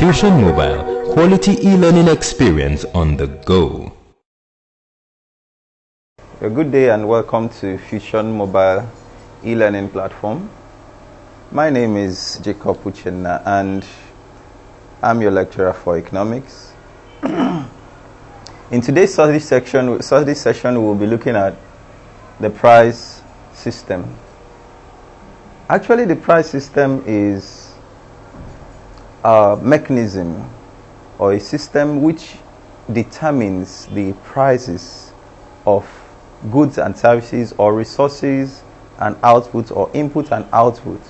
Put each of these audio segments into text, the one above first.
Fusion Mobile, quality e-learning experience on the go. A good day and welcome to Fusion Mobile e-learning platform. My name is Jacob Uchenna and I'm your lecturer for economics. In today's study session, we will be looking at the price system. Actually, the price system is a mechanism or a system which determines the prices of goods and services or resources and output or input and output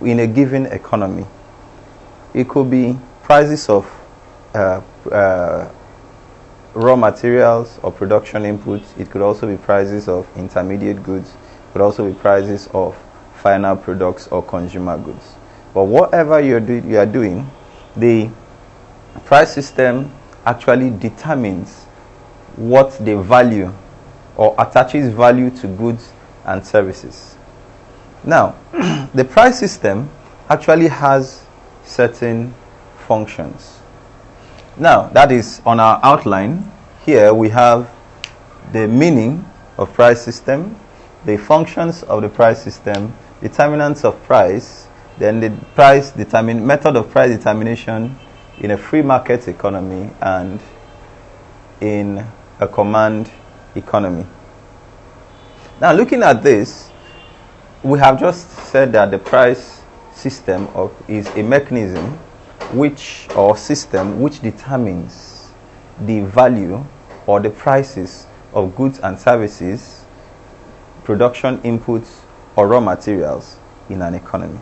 in a given economy. It could be prices of raw materials or production inputs. It could also be prices of intermediate goods. It could also be prices of final products or consumer goods. But whatever you are doing, the price system actually determines what the value or attaches value to goods and services. Now, the price system actually has certain functions. Now, that is on our outline. Here we have the meaning of price system, the functions of the price system, determinants of price, then the method of price determination in a free market economy and in a command economy. Now, looking at this, we have just said that the price system is a mechanism or system which determines the value or the prices of goods and services, production inputs or raw materials in an economy.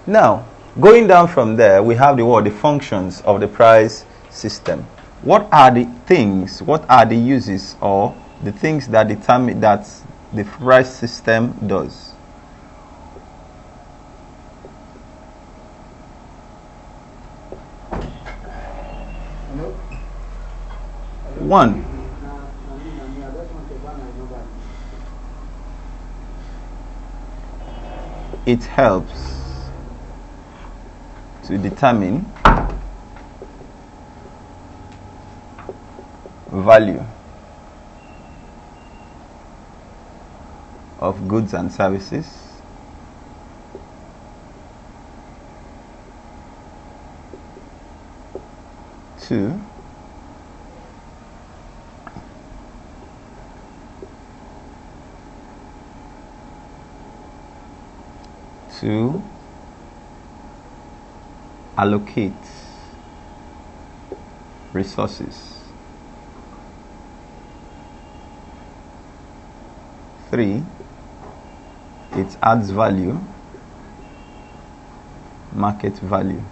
Now, going down from there, we have the functions of the price system. What are the things, what are the uses or the things that determine that the price system does? One, it helps to determine value of goods and services. Two, to allocate resources. 3, it adds value, market value.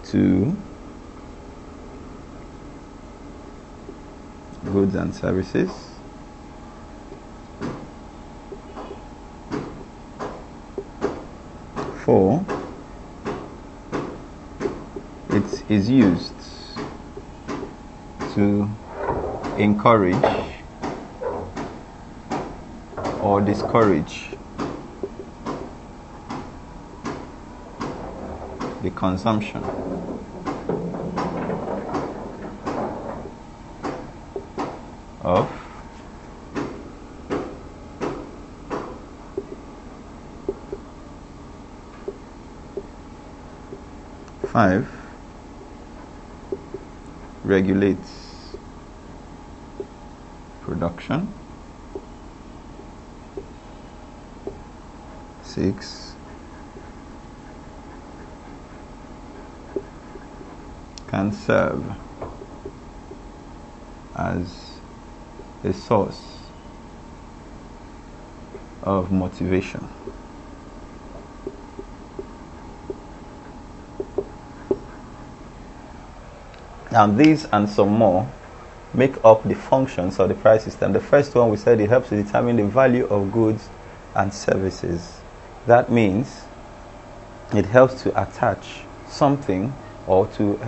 To goods and services. 4, it is used to encourage or discourage the consumption of five, regulates production. 6, can serve as a source of motivation. And these and some more make up the functions of the price system. The first one, we said it helps to determine the value of goods and services. That means it helps to attach something or to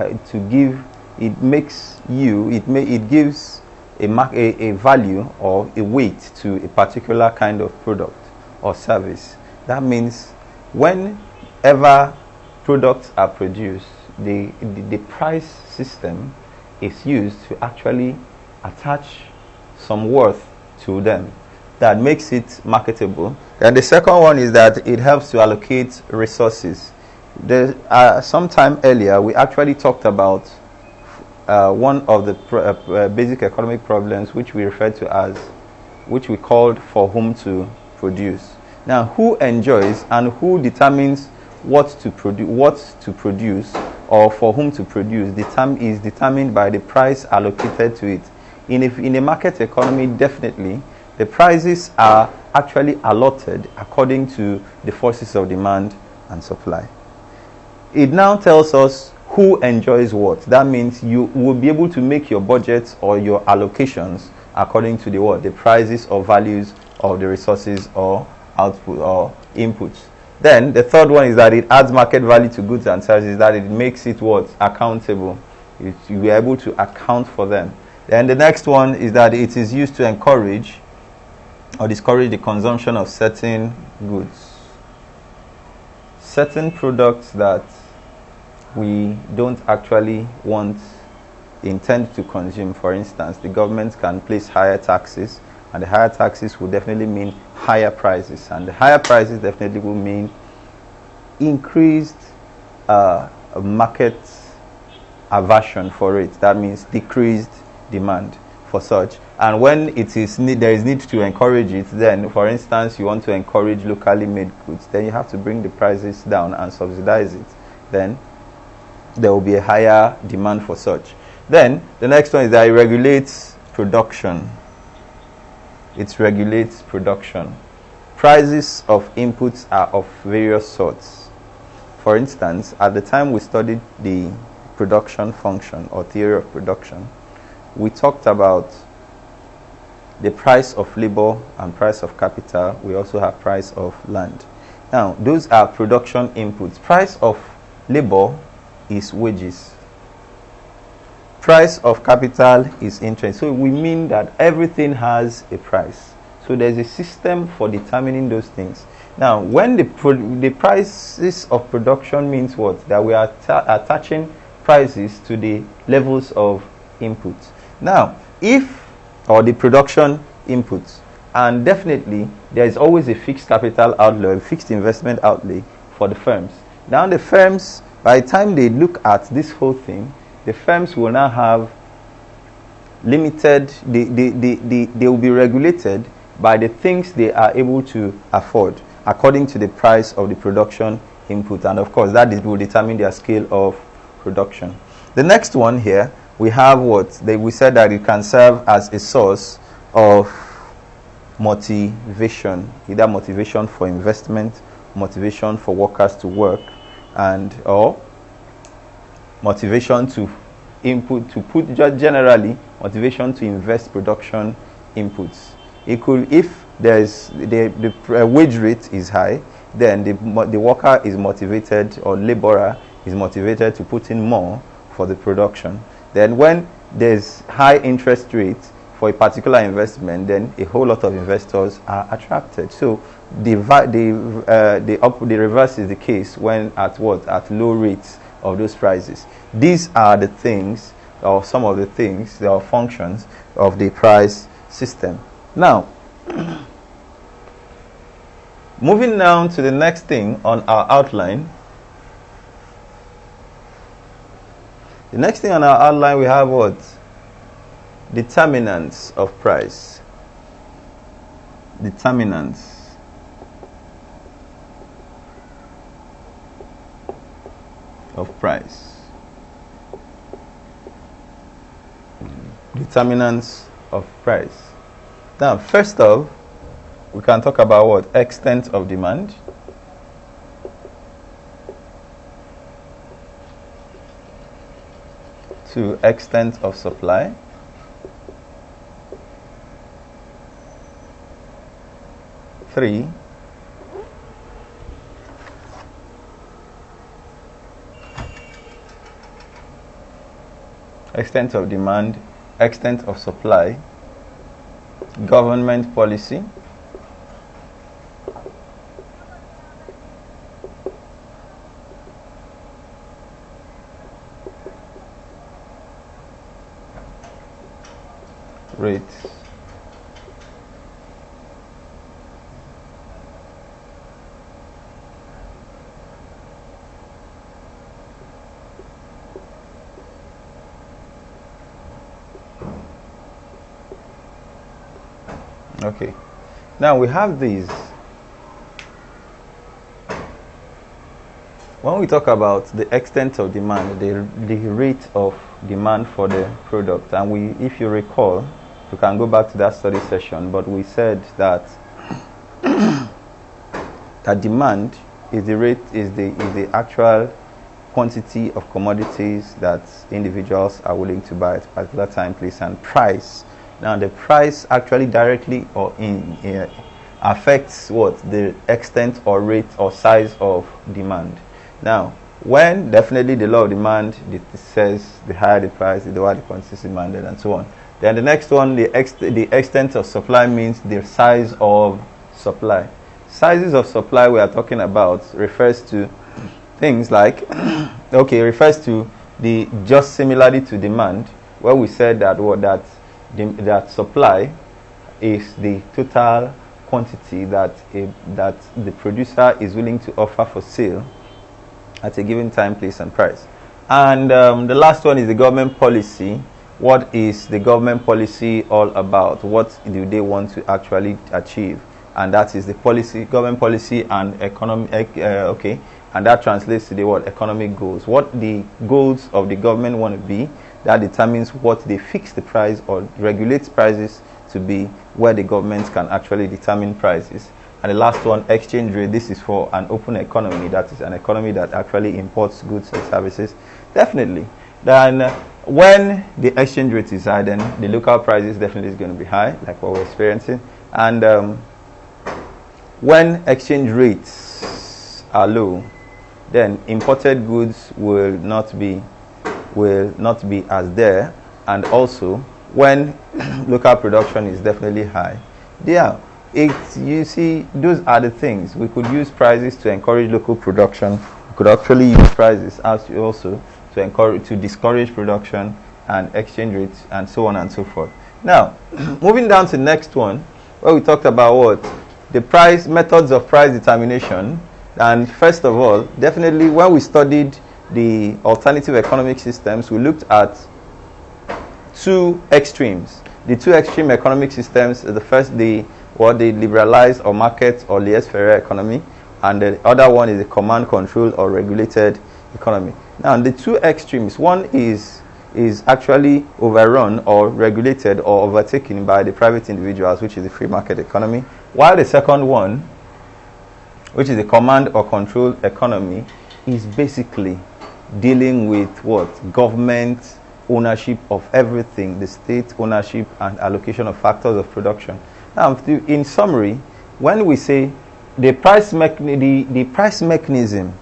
give. It gives a value or a weight to a particular kind of product or service. That means whenever products are produced, the price system is used to actually attach some worth to them that makes it marketable. And the second one is that it helps to allocate resources. Sometime earlier, we actually talked about one of the basic economic problems, which we referred to as, which we called for whom to produce. Now, who enjoys and who determines what to produce, or for whom to produce, is determined by the price allocated to it. In a market economy, definitely, the prices are actually allotted according to the forces of demand and supply. It now tells us who enjoys what. That means you will be able to make your budgets or your allocations according to the prices or values of the resources or output or inputs. Then the third one is that it adds market value to goods and services, that it makes it accountable. You are able to account for them. Then the next one is that it is used to encourage or discourage the consumption of certain goods. Certain products that we don't actually intend to consume. For instance, the government can place higher taxes, and the higher taxes will definitely mean higher prices, and the higher prices definitely will mean increased market aversion for it. That means decreased demand for such. And when there is need to encourage it, then for instance you want to encourage locally made goods, then you have to bring the prices down and subsidize it. Then there will be a higher demand for such. Then the next one is that it regulates production. It regulates production. Prices of inputs are of various sorts. For instance, at the time we studied the production function or theory of production, we talked about the price of labor and price of capital. We also have price of land. Now, those are production inputs. Price of labor is wages. Price of capital is interest. So we mean that everything has a price. So there's a system for determining those things. Now, when the prices of production means what? That we are attaching prices to the levels of inputs. Now, the production inputs, and definitely there is always a fixed capital outlay, a fixed investment outlay for the firms. Now the firms, by the time they look at this whole thing, the firms will now have limited, they will be regulated by the things they are able to afford according to the price of the production input, and of course that will determine their scale of production. The next one here, we have we said that it can serve as a source of motivation, either motivation for investment, motivation for workers to work, or motivation to generally motivation to invest production inputs. It could, if there's the wage rate is high, then the worker is motivated, or laborer is motivated to put in more for the production. Then when there's high interest rates for a particular investment, then a whole lot of investors are attracted. So the reverse is the case when at low rates of those prices. These are the things, or some of the things, or functions of the price system. Now, moving down to the next thing on our outline. The next thing on our outline, we have Determinants of price. Determinants of price. Determinants of price. Now, first off, we can talk about extent of demand. To extent of supply. Three, extent of demand, extent of supply, government policy, rates okay. Now we have these. When we talk about the extent of demand, the rate of demand for the product, and if you recall, you can go back to that study session, but we said that that demand is the actual quantity of commodities that individuals are willing to buy at a particular time, place, and price. Now, the price actually directly or affects what? The extent or rate or size of demand. Now, when definitely the law of demand says the higher the price, the lower the quantity is demanded, and so on. Then the next one, the extent of supply means the size of supply. Sizes of supply we are talking about refers to things like, refers to the just similarly to demand, where we said that that supply is the total quantity that the producer is willing to offer for sale at a given time, place, and price. And the last one is the government policy. What is the government policy all about? What do they want to actually achieve? And that is the policy, government policy and economic, and that translates to the word economic goals. What the goals of the government want to be, that determines what they fix the price or regulates prices to be, where the government can actually determine prices. And the last one, exchange rate. This is for an open economy, that is an economy that actually imports goods and services. Definitely. Then when the exchange rate is high, then the local prices definitely is going to be high, like what we're experiencing. And when exchange rates are low, then imported goods will not be as there. And also when local production is definitely high, you see, those are the things. We could use prices to encourage local production. We could actually use prices also to discourage production and exchange rates and so on and so forth. Now, moving down to the next one, where we talked about what? The price, methods of price determination. And first of all, definitely when we studied the alternative economic systems, we looked at two extremes. The two extreme economic systems, the first, the liberalized or market or laissez-faire economy, and the other one is the command, control, or regulated economy. Now, the two extremes, one is actually overrun or regulated or overtaken by the private individuals, which is the free market economy, while the second one, which is the command or control economy, is basically dealing with what? Government ownership of everything, the state ownership and allocation of factors of production. Now, in summary, when we say the price mechanism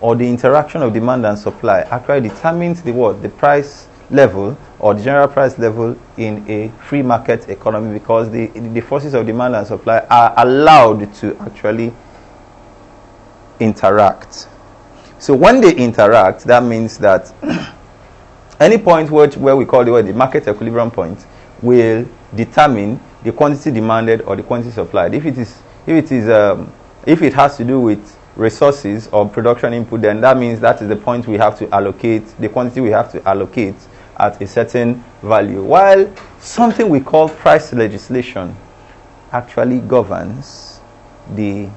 or the interaction of demand and supply actually determines the price level or the general price level in a free market economy, because the forces of demand and supply are allowed to actually interact. So when they interact, that means that any point where we call the market equilibrium point will determine the quantity demanded or the quantity supplied. If it has to do with resources or production input, then that means that is the point we have to allocate, the quantity we have to allocate at a certain value. While something we call price legislation actually governs the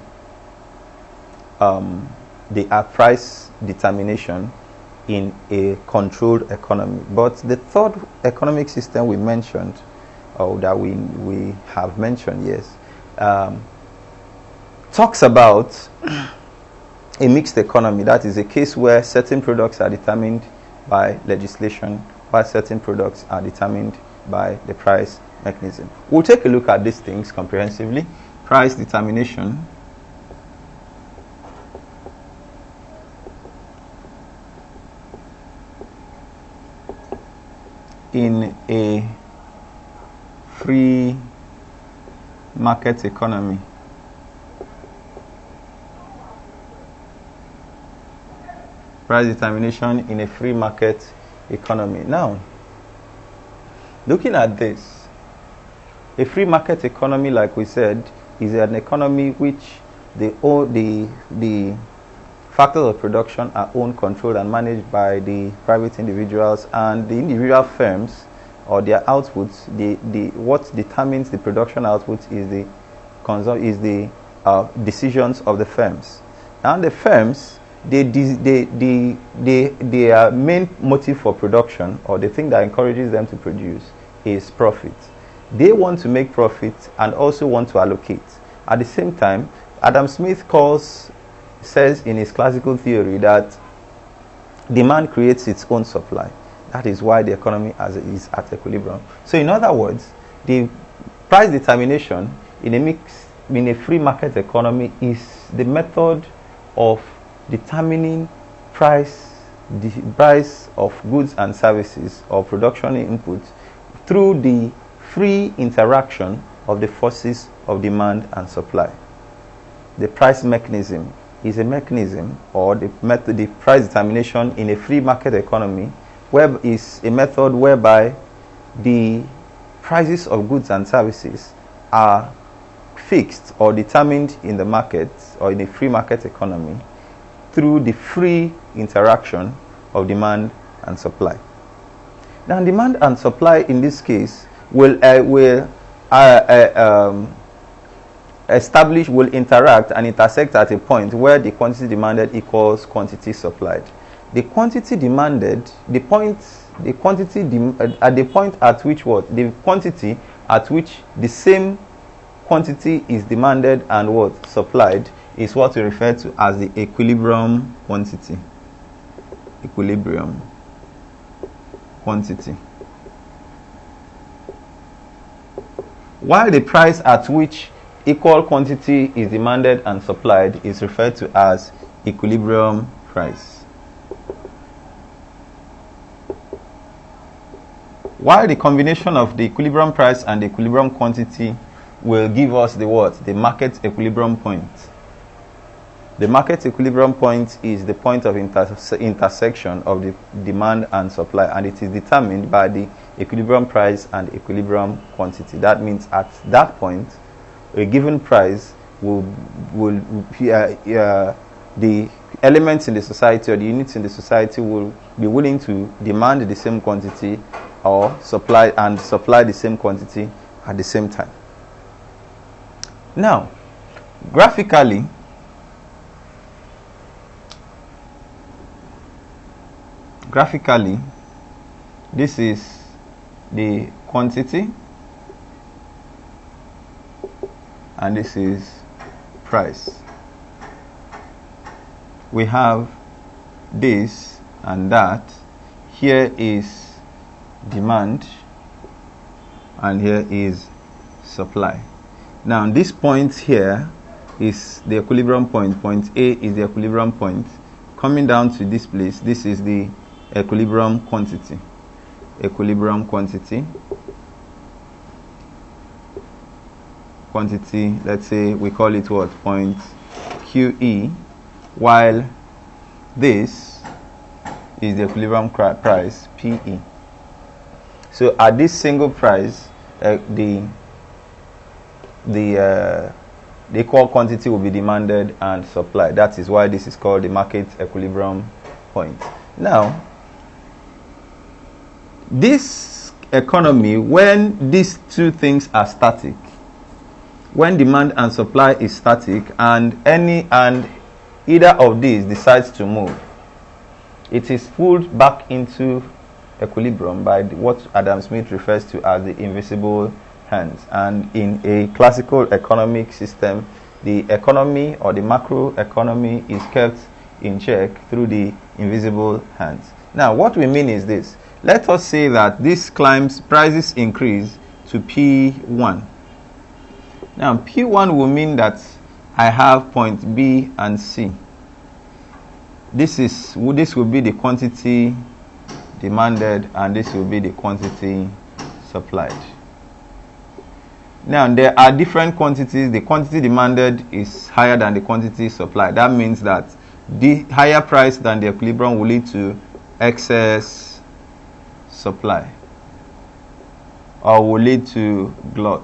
price determination in a controlled economy. But the third economic system we mentioned, or that we have mentioned, yes, talks about a mixed economy. That is a case where certain products are determined by legislation, while certain products are determined by the price mechanism. We'll take a look at these things comprehensively. Price determination. In a free market economy. Price determination in a free market economy. Now, looking at this, A free market economy, like we said, is an economy which the factors of production are owned, controlled, and managed by the private individuals, and the individual firms or their outputs. What determines the production output is the decisions of the firms. And the firms, their main motive for production, or the thing that encourages them to produce, is profit. They want to make profit and also want to allocate. At the same time, Adam Smith says in his classical theory that demand creates its own supply. That is why the economy is at equilibrium. So in other words, the price determination in a free market economy is the method of determining the price of goods and services or production inputs through the free interaction of the forces of demand and supply. The price mechanism is a mechanism, or the price determination in a free market economy is a method whereby the prices of goods and services are fixed or determined in the market or in a free market economy through the free interaction of demand and supply. Now, demand and supply in this case will interact and intersect at a point where the quantity demanded equals quantity supplied. The quantity demanded, at the point at which the quantity at which the same quantity is demanded and supplied is what we refer to as the equilibrium quantity. Equilibrium quantity. While the price at which equal quantity is demanded and supplied is referred to as equilibrium price. While the combination of the equilibrium price and the equilibrium quantity will give us the market equilibrium point. The market equilibrium point is the point of intersection of the demand and supply, and it is determined by the equilibrium price and equilibrium quantity. That means at that point, a given price the elements in the society or the units in the society will be willing to demand the same quantity or supply the same quantity at the same time. Now, graphically, this is the quantity and this is price. We have this and that. Here is demand and here is supply. Now this point here is the equilibrium point. Point A is the equilibrium point. Coming down to this place, this is the equilibrium quantity. Equilibrium quantity. Quantity, let's say we call it point QE, while this is the equilibrium price PE. So at this single price, the equal quantity will be demanded and supplied. That is why this is called the market equilibrium point. Now, this economy, when these two things are static, when demand and supply is static, and either of these decides to move, it is pulled back into equilibrium by what Adam Smith refers to as the invisible hands. And in a classical economic system, the economy or the macro economy is kept in check through the invisible hands. Now, what we mean is this. Let us say that this prices increase to P1. Now, P1 will mean that I have point B and C. This will be the quantity demanded and this will be the quantity supplied. Now, there are different quantities. The quantity demanded is higher than the quantity supplied. That means that the higher price than the equilibrium will lead to excess supply or will lead to glut.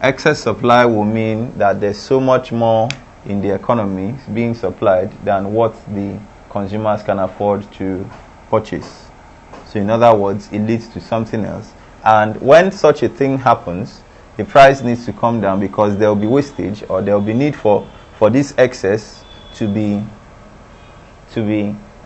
Excess supply will mean that there's so much more in the economy being supplied than what the consumers can afford to purchase. So in other words, it leads to something else. And when such a thing happens, the price needs to come down because there will be wastage, or there will be need for this excess to be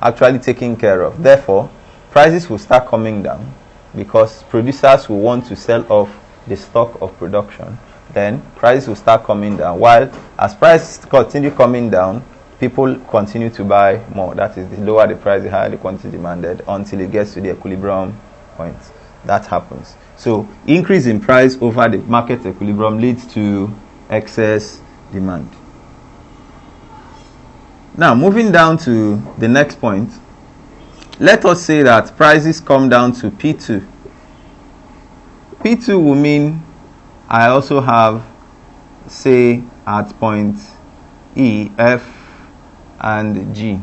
actually taken care of. Therefore, prices will start coming down because producers will want to sell off the stock of production. Then prices will start coming down. While as prices continue coming down, people continue to buy more. That is, the lower the price, the higher the quantity demanded, until it gets to the equilibrium point. That happens. So increase in price over the market equilibrium leads to excess demand. Now, moving down to the next point, let us say that prices come down to P2. P2 will mean I also have, say, at point E, F, and G.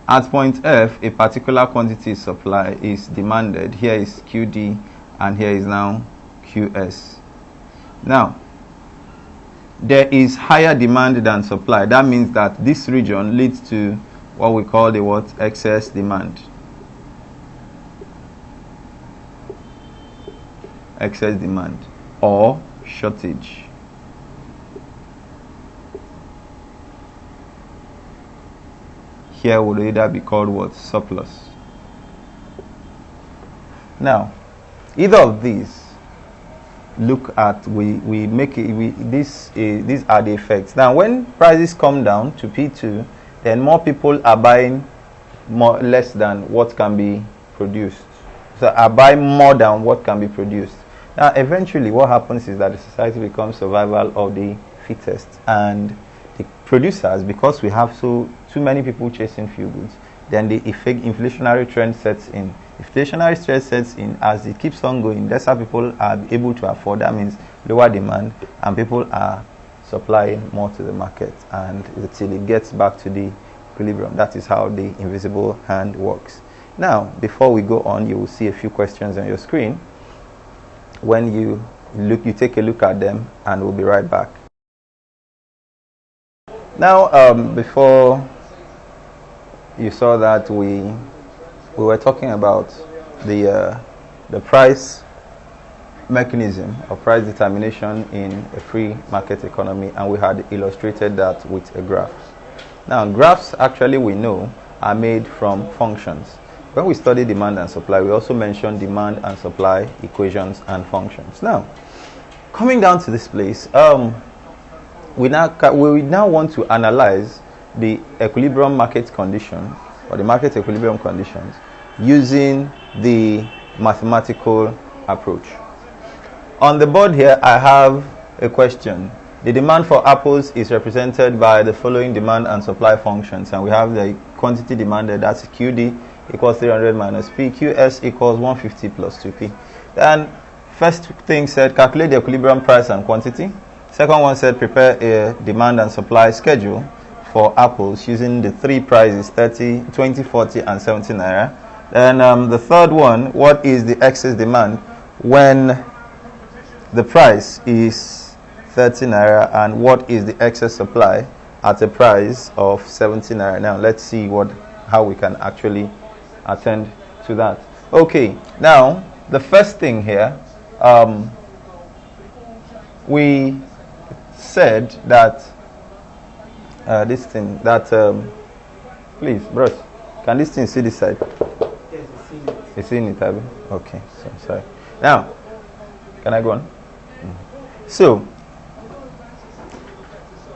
At point F, a particular quantity supply is demanded. Here is QD, and here is now QS. Now, there is higher demand than supply. That means that this region leads to what we call the excess demand. Excess demand or shortage. Here would either be called surplus. Now, either of these, look at these are the effects. Now, when prices come down to P2, then more people are buying less than what can be produced. So are buying more than what can be produced. Now, eventually, what happens is that the society becomes survival of the fittest, and the producers, because we have too many people chasing few goods, then the inflationary trend sets in. Inflationary trend sets in as it keeps on going. That's how people are able to afford. That means lower demand, and people are supplying more to the market, and until it gets back to the equilibrium. That is how the invisible hand works. Now, before we go on, you will see a few questions on your screen. When you take a look at them, and we'll be right back. Now, before you saw that we were talking about the price mechanism or price determination in a free market economy, and we had illustrated that with a graph. Now, graphs, actually, we know, are made from functions. When we study demand and supply, we also mention demand and supply equations and functions. Now, coming down to this place, we now want to analyze the equilibrium market condition, or the market equilibrium conditions, using the mathematical approach. On the board here, I have a question. The demand for apples is represented by the following demand and supply functions, and we have the quantity demanded, that's QD equals 300 minus P, QS equals 150 plus 2P. Then first thing said calculate the equilibrium price and quantity. Second one said prepare a demand and supply schedule for apples using the three prices, 30, 20, 40, and 70 naira. Then the third one, what is the excess demand when the price is 30 naira, and what is the excess supply at a price of 70 naira. Now let's see how we can actually attend to that. Okay, now the first thing here, we said that please, bros, can this thing see this side? Yes, it's in it, Abby. Okay, so sorry. Now, can I go on? So,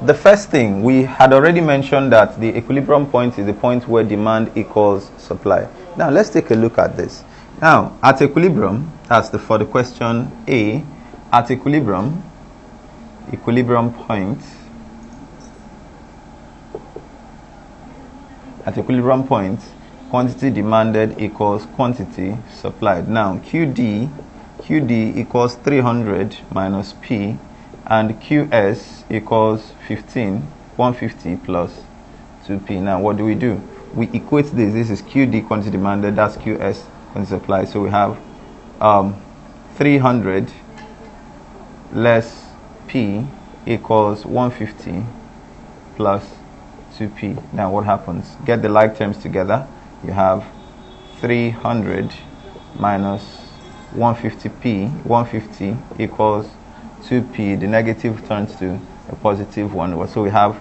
the first thing, we had already mentioned that the equilibrium point is the point where demand equals supply. Now, let's take a look at this. Now, at equilibrium, that's for the question A, at equilibrium point, at equilibrium point, quantity demanded equals quantity supplied. Now, QD equals 300 minus P, and QS equals 150 plus 2P. Now, what do? We equate this. This is QD, quantity demanded, that's QS, quantity supplied. So we have 300 less P equals 150 plus 2P. Now what happens? Get the like terms together. You have 300 minus 150P, 150 equals 2P. The negative turns to a positive one. So we have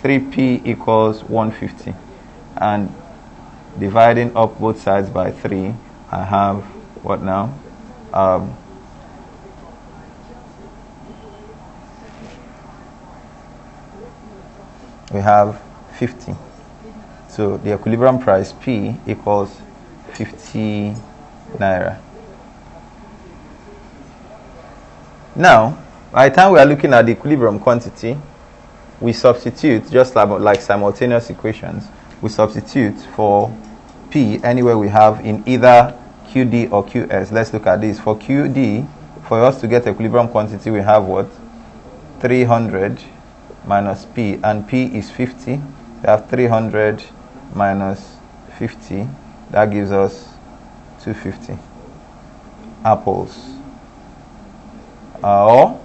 3P equals 150. And dividing up both sides by 3, I have what now? We have 50. So the equilibrium price P equals 50 naira. Now, by the time we are looking at the equilibrium quantity, we substitute, just like simultaneous equations, we substitute for P anywhere we have in either QD or QS. Let's look at this. For QD, for us to get equilibrium quantity, we have what? 300 minus P, and P is 50. We have 300 minus 50. That gives us 250 apples. Or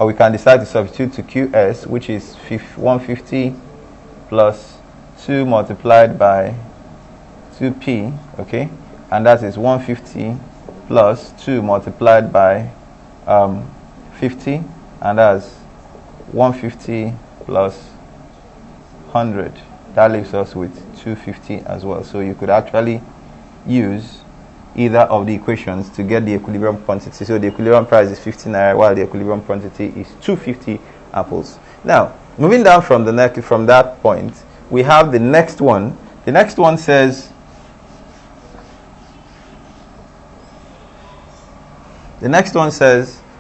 we can decide to substitute to QS, which is 150 plus 2 multiplied by 2P, okay? And that is 150 plus 2 multiplied by 50, and that's 150 plus 100. That leaves us with 250 as well. So you could actually use either of the equations to get the equilibrium quantity. So the equilibrium price is 50 naira, while the equilibrium quantity is 250 apples. Now, moving down from that point, we have the next one. The next one says,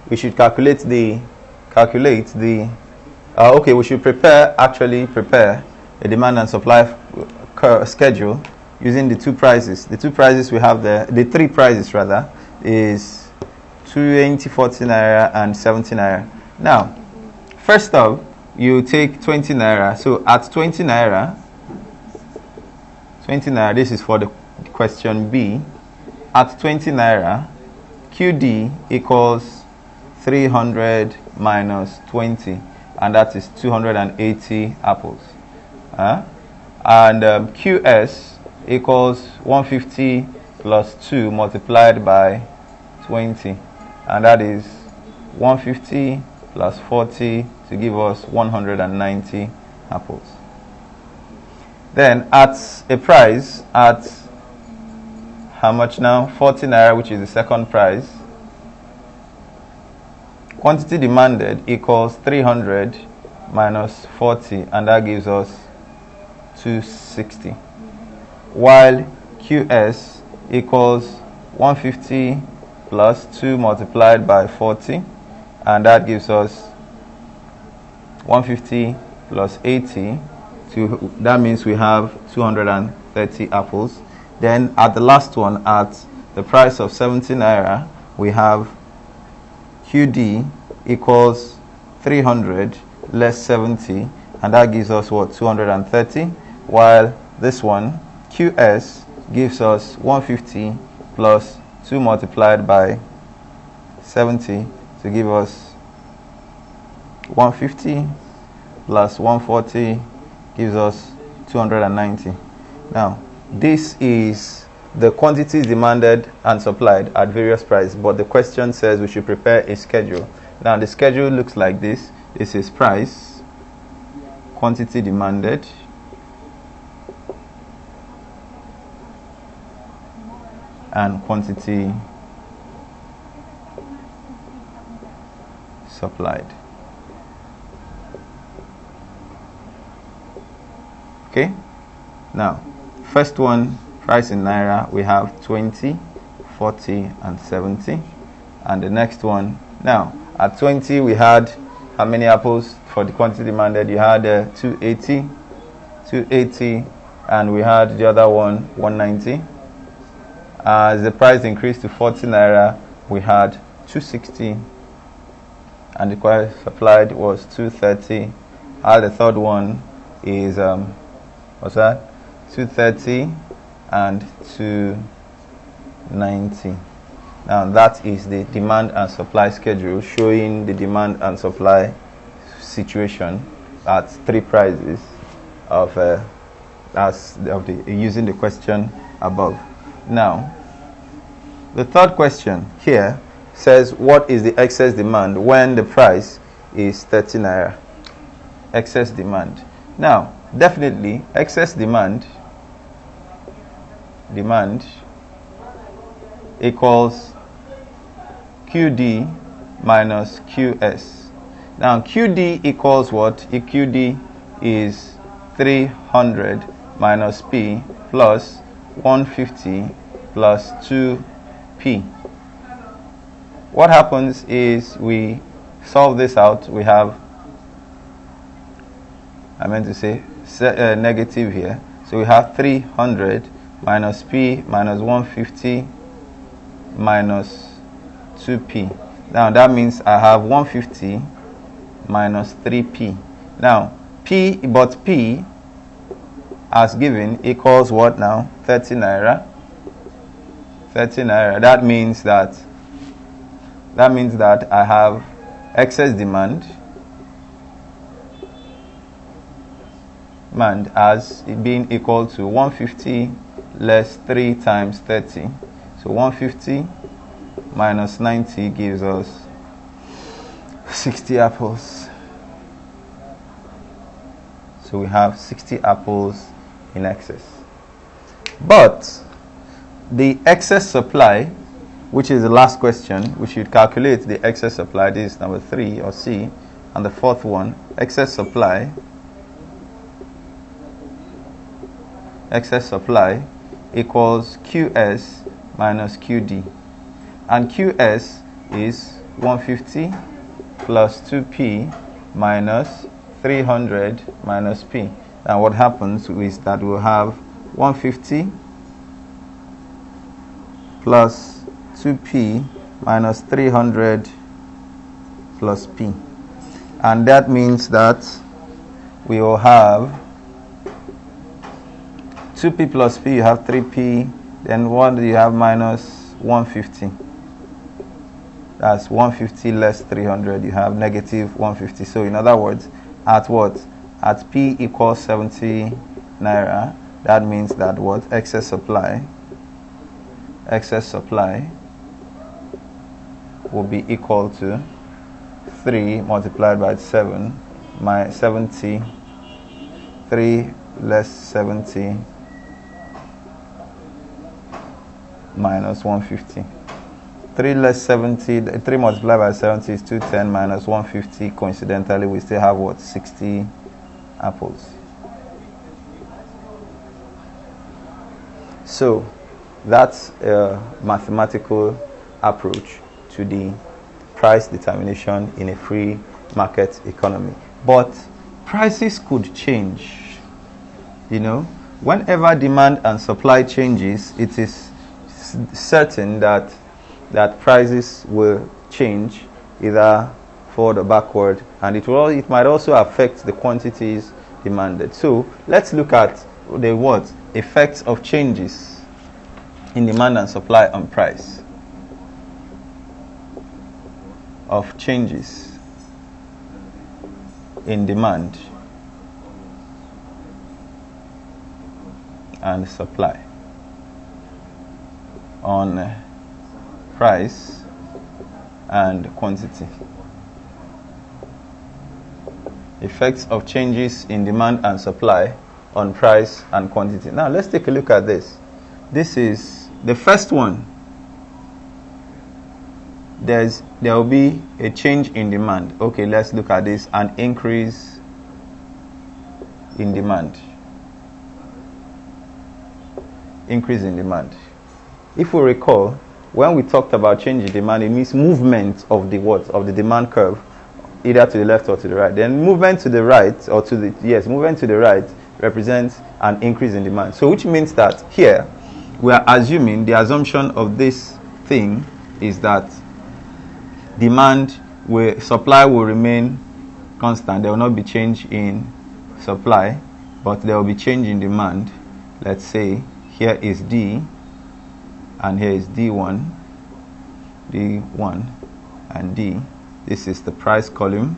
we should calculate the we should prepare a demand and supply schedule using the two prices. The two prices we have there, the three prices rather, is 20, 40 naira and 70 naira. Now, first off, you take 20 naira. So at 20 naira, this is for the question B. At 20 naira, QD equals 300 minus 20, and that is 280 apples. And QS equals 150 plus 2 multiplied by 20, and that is 150 plus 40 to give us 190 apples. Then at a price at how much now? 40 naira, which is the second price. Quantity demanded equals 300 minus 40, and that gives us 260. While QS equals 150 plus 2 multiplied by 40, and that gives us 150 plus 80. That means we have 230 apples. Then at the last one, at the price of 70 naira, we have QD equals 300 less 70, and that gives us what? 230. While this one, QS, gives us 150 plus 2 multiplied by 70 to give us 150 plus 140 gives us 290. Now, this is the quantities demanded and supplied at various prices, but the question says we should prepare a schedule. Now, the schedule looks like this. This is price, quantity demanded, and quantity supplied. Okay? Now, first one, price in naira, we have 20, 40, and 70. And the next one, now, at 20, we had how many apples for the quantity demanded? You had 280, and we had the other one, 190. As the price increased to 40 naira, we had 260, and the quantity supplied was 230. And the third one is, what's that? 230 and 290. Now that is the demand and supply schedule, showing the demand and supply situation at 3 prices using the question above. Now the third question here says, what is the excess demand when the price is 30 naira? Excess demand. Now definitely excess demand equals QD minus QS. Now QD equals what? QD is 300 minus P plus 150 plus 2P. What happens is we solve this out. We have, negative here. So we have 300 minus P minus 150 minus 2P. Now that means I have 150 minus 3P. Now P as given equals what now? 30 naira. 30 naira. That means that I have excess demand as it being equal to 150 less 3 times 30. So 150 minus 90 gives us 60 apples. So we have 60 apples in excess. But the excess supply, which is the last question, we should calculate the excess supply. This is number 3 or C. And the fourth one, excess supply equals QS minus QD. And QS is 150 plus 2P minus 300 minus P. Now what happens is that we'll have 150 plus 2P minus 300 plus P. And that means that we will have 2P plus P, you have 3P, then what do you have? Minus 150. That's 150 less 300, you have negative 150. So in other words, at what? At P equals 70 naira, that means that what? Excess supply will be equal to 3 multiplied by 7 minus 70, 3 less 70 minus 150. 3 less 70, 3 multiplied by 70 is 210 minus 150. Coincidentally, we still have what? 60 apples. So that's a mathematical approach to the price determination in a free market economy. But prices could change. You know, whenever demand and supply changes, it is certain that prices will change either forward or backward, and it might also affect the quantities demanded. So let's look at the effects of changes in demand and supply on price. Of changes in demand and supply on price and quantity. Effects of changes in demand and supply on price and quantity. Now let's take a look at this. This is the first one. There will be a change in demand. Okay, let's look at this. An increase in demand. Increase in demand. If we recall, when we talked about change in demand, it means movement of the of the demand curve, either to the left or to the right. Then movement to the right movement to the right represents an increase in demand. So which means that here we are assuming, the assumption of this thing is that supply will remain constant. There will not be change in supply, but there will be change in demand. Let's say here is D and here is D1. D1 and D. This is the price column,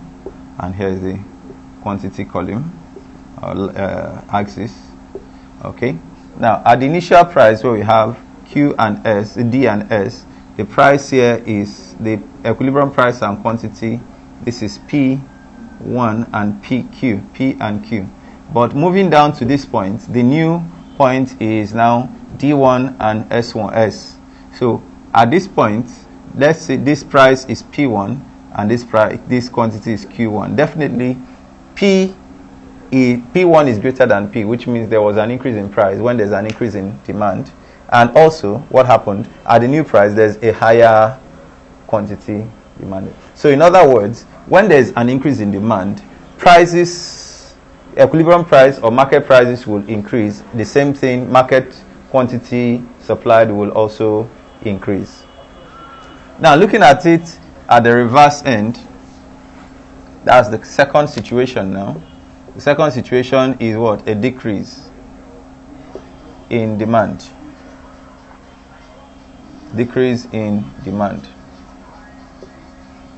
and here is the quantity column or axis. Okay. Now at the initial price where we have Q and S, D and S, the price here is the equilibrium price and quantity. This is P1 and PQ, P and Q. But moving down to this point, the new point is now D1 and S1S. So at this point, let's say this price is P1 and this quantity is Q1. Definitely P1 is greater than P, which means there was an increase in price when there's an increase in demand. And also, what happened at the new price, there's a higher quantity demanded. So in other words, when there's an increase in demand, prices, equilibrium price or market prices will increase. The same thing, market quantity supplied will also increase. Now looking at it at the reverse end, that's the second situation now. The second situation is what? A decrease in demand. Decrease in demand.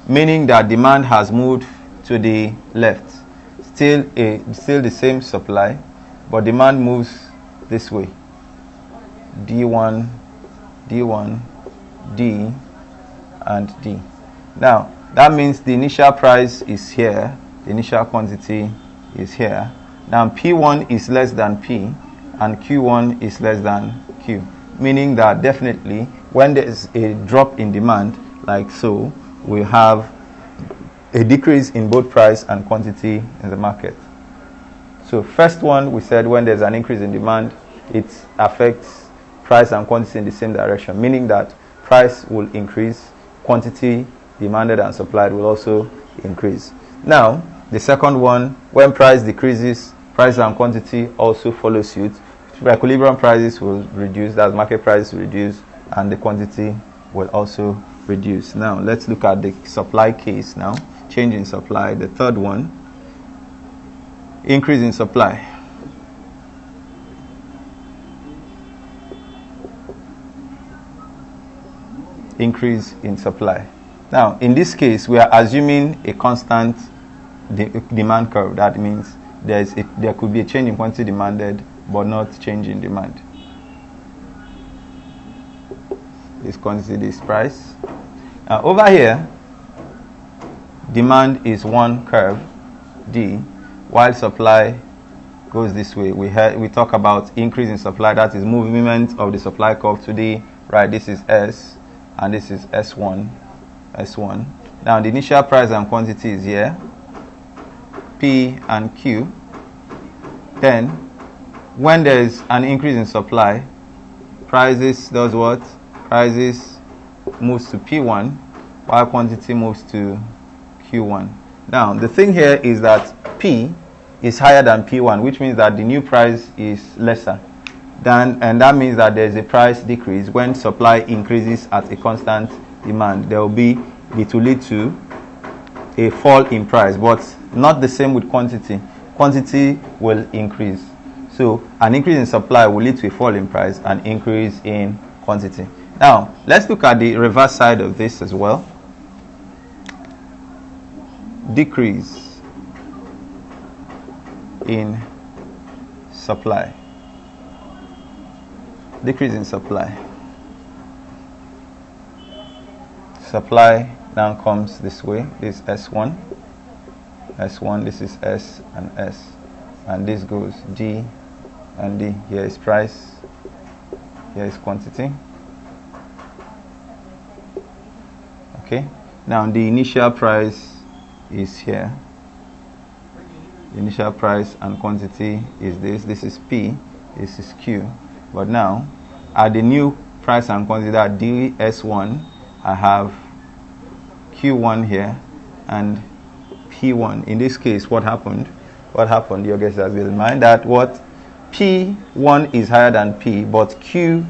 Meaning that demand has moved to the left. Still the same supply, but demand moves this way. D1, D1, D, and D. Now, that means the initial price is here, the initial quantity is here. Now, P1 is less than P, and Q1 is less than Q. Meaning that definitely, when there is a drop in demand, like so, we have a decrease in both price and quantity in the market. So first one, we said when there's an increase in demand, it affects price and quantity in the same direction, meaning that price will increase, quantity demanded and supplied will also increase. Now, the second one, when price decreases, price and quantity also follow suit. Equilibrium prices will reduce, that's market prices will reduce, and the quantity will also reduce. Now, let's look at the supply case now. Change in supply. The third one, increase in supply. Increase in supply. Now, in this case, we are assuming a constant demand curve. That means there could be a change in quantity demanded, but not change in demand. This quantity, this price. Now, over here, demand is one curve, D, while supply goes this way. We talk about increase in supply, that is movement of the supply curve to the right. This is S, and this is S1. Now, the initial price and quantity is here, P and Q. Then, when there is an increase in supply, prices does what? Prices moves to P1, while quantity moves to Q1. Now, the thing here is that P is higher than P1, which means that the new price is lesser. And that means that there is a price decrease. When supply increases at a constant demand, it will lead to a fall in price, but not the same with quantity. Quantity will increase. So an increase in supply will lead to a fall in price, an increase in quantity. Now, let's look at the reverse side of this as well. Decrease in supply. Decrease in supply. Supply now comes this way. This is S1. S1, this is S and S. And this goes D and D. Here is price. Here is quantity. Okay. Now the initial price is here. The initial price and quantity is this. This is P. This is Q. But now, at the new price and quantity, that DS1, I have Q1 here and P1. In this case, what happened? Your guess has been in mind that what P1 is higher than P, but Q1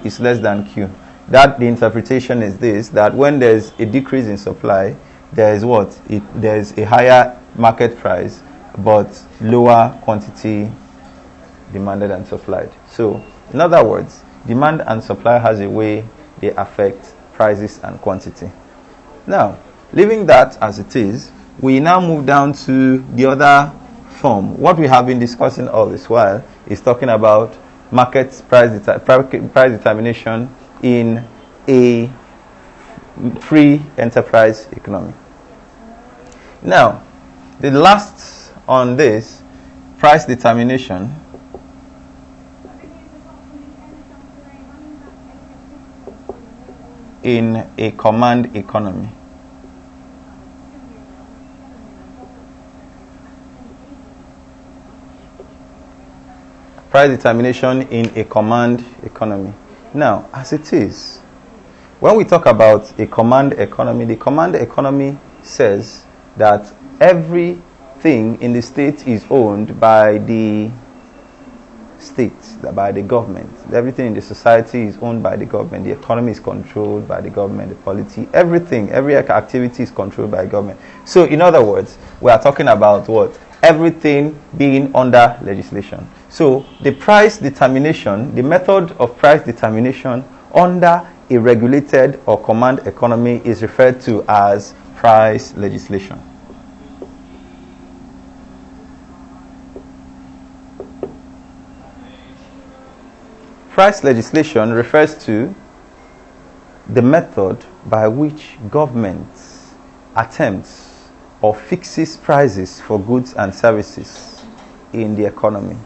is less than Q. That the interpretation is this: that when there's a decrease in supply, there is what? There's a higher market price, but lower quantity demanded and supplied. So, in other words, demand and supply has a way they affect prices and quantity. Now, leaving that as it is, we now move down to the other form. What we have been discussing all this while is talking about market price determination in a free enterprise economy. Now, the last on this, price determination, in a command economy. Price determination in a command economy. Now, as it is, when we talk about a command economy, the command economy says that everything in the state is owned by the state, by the government. Everything in the society is owned by the government. The economy is controlled by the government. The polity, everything, every activity is controlled by government. So, in other words, we are talking about what? Everything being under legislation. So, the price determination, the method of price determination under a regulated or command economy is referred to as price legislation. Price legislation refers to the method by which government attempts or fixes prices for goods and services in the economy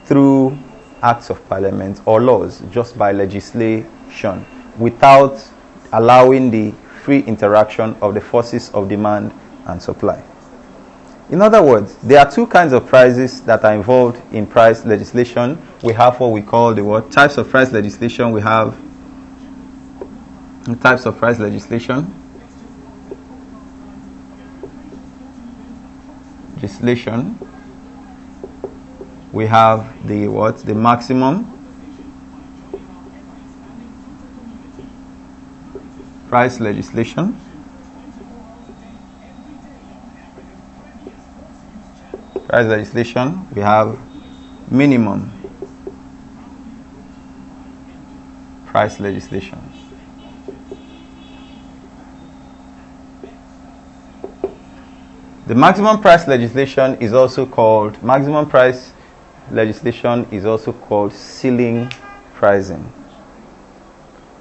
through acts of parliament or laws, just by legislation, without allowing the free interaction of the forces of demand and supply. In other words, there are two kinds of prices that are involved in price legislation. We have what we call the types of price legislation. We have types of price legislation. We have the maximum price legislation. Price legislation, we have minimum price legislation. The maximum price legislation is also called ceiling pricing.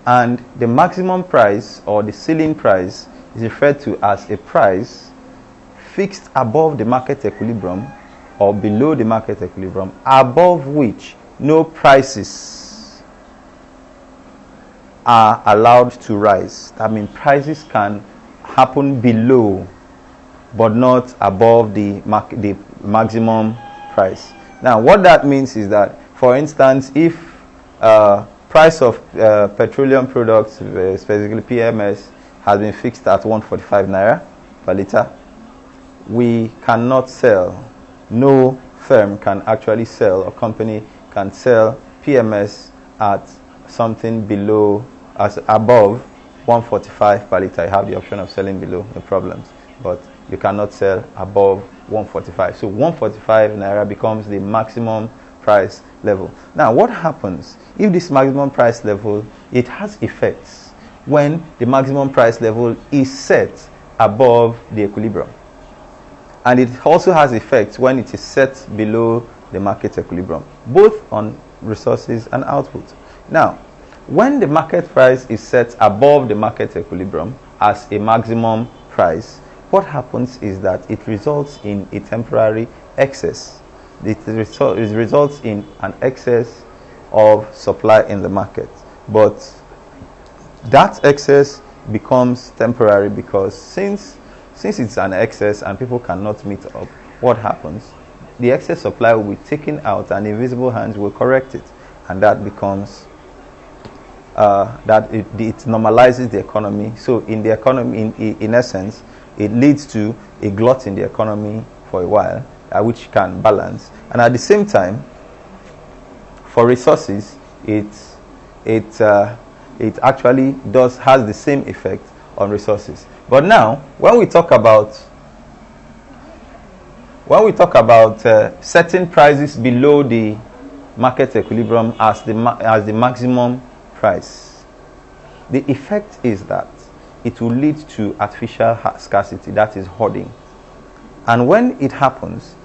And the maximum price or the ceiling price is referred to as a price fixed above the market equilibrium or below the market equilibrium, above which no prices are allowed to rise. That means prices can happen below but not above the maximum price. Now, what that means is that, for instance, if price of petroleum products, specifically PMS, has been fixed at 145 naira per liter, we cannot sell. No firm can actually sell, or company can sell PMS at something below, as above 145 per liter. You have the option of selling below, no problems, but you cannot sell above 145. So 145 naira becomes the maximum price level. Now, what happens if this maximum price level, it has effects when the maximum price level is set above the equilibrium, and it also has effects when it is set below the market equilibrium, both on resources and output. Now, when the market price is set above the market equilibrium as a maximum price, what happens is that it results in a temporary excess. It results in an excess of supply in the market. But that excess becomes temporary because since it's an excess and people cannot meet up, what happens? The excess supply will be taken out and invisible hands will correct it. And that becomes, it normalizes the economy. So in the economy, in essence, it leads to a glut in the economy for a while, which can balance. And at the same time, for resources, it actually has the same effect on resources. But now, when we talk about setting prices below the market equilibrium as the maximum price, the effect is that it will lead to artificial scarcity, that is hoarding. And when it happens,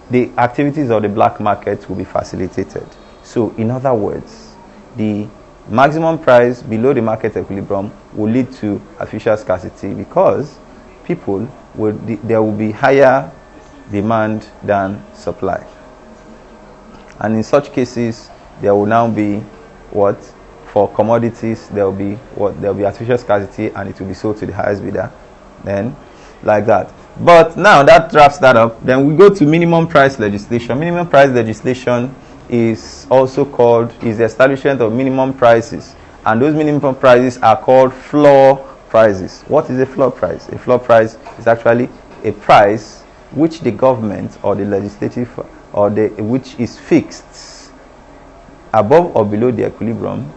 the activities of the black market will be facilitated. So in other words, the maximum price below the market equilibrium will lead to artificial scarcity, because there will be higher demand than supply. And in such cases, there will now be what? For commodities, there will be artificial scarcity, and it will be sold to the highest bidder. Then, like that. But now that wraps that up. Then we go to minimum price legislation. Minimum price legislation is also called the establishment of minimum prices, and those minimum prices are called floor prices. What is a floor price? A floor price is actually a price which the government or the legislative which is fixed above or below the equilibrium,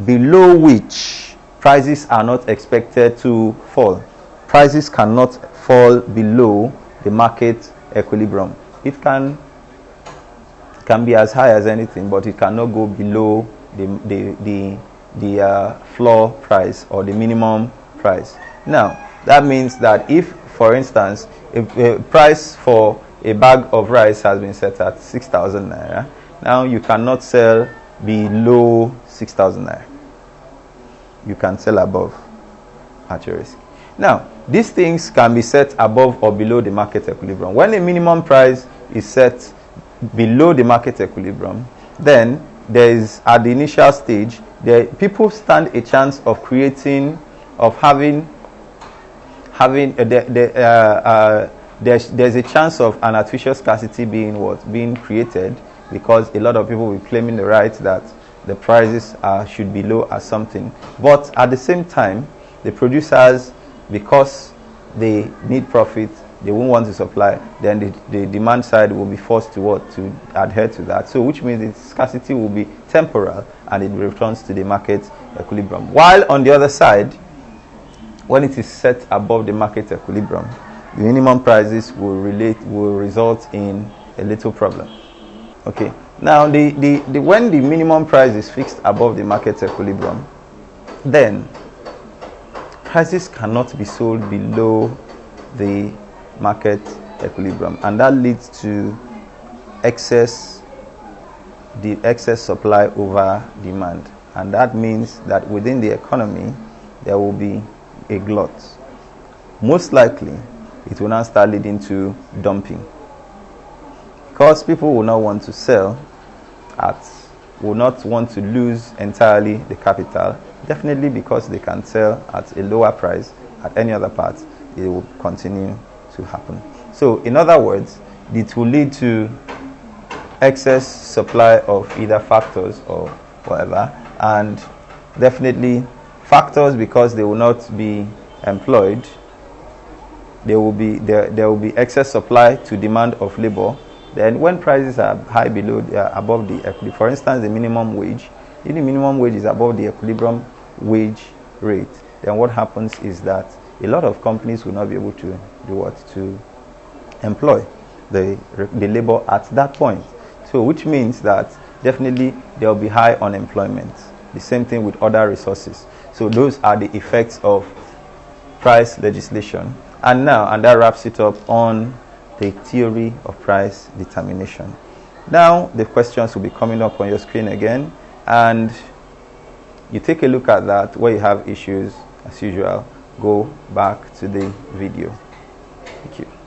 below which prices are not expected to fall. Prices cannot fall below the market equilibrium. It can be as high as anything, but it cannot go below the floor price or the minimum price. Now, that means that if, for instance, a price for a bag of rice has been set at 6,000 naira, now you cannot sell below 6,000 naira. You can sell above at your risk. Now, these things can be set above or below the market equilibrium. When a minimum price is set below the market equilibrium, then there is, at the initial stage, people stand a chance of there's a chance of an artificial scarcity being created, because a lot of people will be claiming the right that the prices should be low as something. But at the same time, the producers, because they need profit, they won't want to supply, then the demand side will be forced to adhere to that. So which means the scarcity will be temporal and it returns to the market equilibrium. While on the other side, when it is set above the market equilibrium, the minimum prices will result in a little problem. Okay. Now when the minimum price is fixed above the market equilibrium, then prices cannot be sold below the market equilibrium, and that leads to excess supply over demand, and that means that within the economy there will be a glut. Most likely it will now start leading to dumping, because people will not want to sell will not want to lose entirely the capital, definitely, because they can sell at a lower price at any other part. It will continue to happen. So in other words, it will lead to excess supply of either factors or whatever, and definitely factors, because they will not be employed. There will be excess supply to demand of labor. Then when prices are high above the equilibrium, for instance, the minimum wage, if the minimum wage is above the equilibrium wage rate, then what happens is that a lot of companies will not be able to to employ the labor at that point. So which means that definitely there will be high unemployment. The same thing with other resources. So those are the effects of price legislation. And that wraps it up on the theory of price determination. Now the questions will be coming up on your screen again, and you take a look at that. Where you have issues, as usual, go back to the video. Thank you.